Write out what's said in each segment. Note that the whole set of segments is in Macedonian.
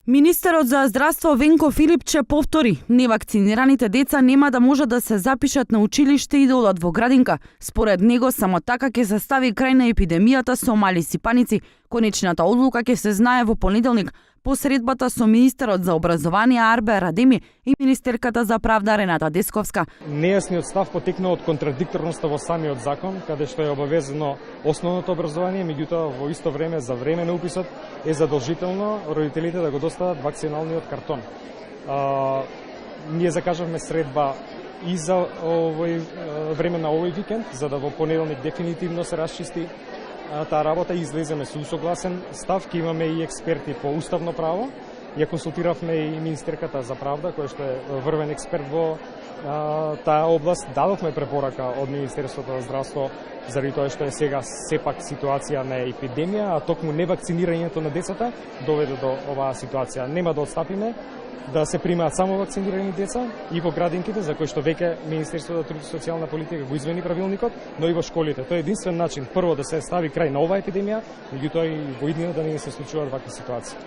Министерот за здравство Венко Филипче повтори, невакцинираните деца нема да можат да се запишат на училиште и да одат во градинка. Според него само така ќе се стави крај на епидемијата со мали сипаници. Конечната одлука ќе се знае во понеделник по средбата со министерот за образование Арбе Радеми и министерката за правда Рената Десковска. Нејасниот став потекна од контрадикторноста во самиот закон, каде што е обавезано основното образование, меѓутоа во исто време за време на уписот е задолжително родителите да го достават вакциналниот картон. Ние закажавме средба и за време на овој викенд, за да во понеделник дефинитивно се расчисти таа работа и излеземе со усогласен став. Ке имаме и експерти по уставно право. Ја консултиравме и министерката за правда, која што е врвен експерт во таа област. Дадовме препорака од Министерството за здравство заради тоа што е сега сепак ситуација на епидемија, а токму невакцинирањето на децата доведе до оваа ситуација. Нема да отстапиме да се примаат само вакцинирани деца и во градинките, за кои што веќе Министерството за труд и социјална политика го извини правилникот, но и во школите. Тоа е единствен начин прво да се стави крај на оваа епидемија, меѓутоа и во иднина да не се случуваат вакви ситуации.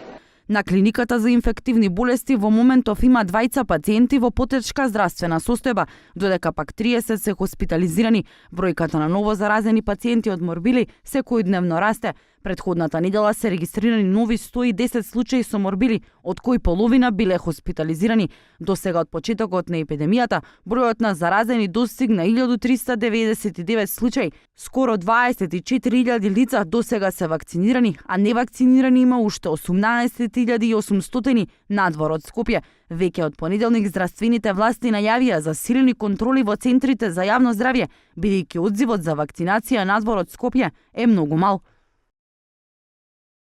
На клиниката за инфективни болести во моментов има 20 пациенти во потешка здравствена состојба, додека пак 30 се хоспитализирани. Бројката на ново заразени пациенти од морбили секојдневно расте. Предходната недела се регистрирани нови 110 случаи со морбили, од кои половина биле хоспитализирани. До сега од почетокот на епидемијата, бројот на заразени достигна 1399 случаи. Скоро 24.000 лица до сега се вакцинирани, а невакцинирани има уште 18.800 надвор од Скопје. Веќе од понеделник здравствените власти најавија засилени контроли во центрите за јавно здравје, бидејќи одзивот за вакцинација надвор од Скопје е многу мал.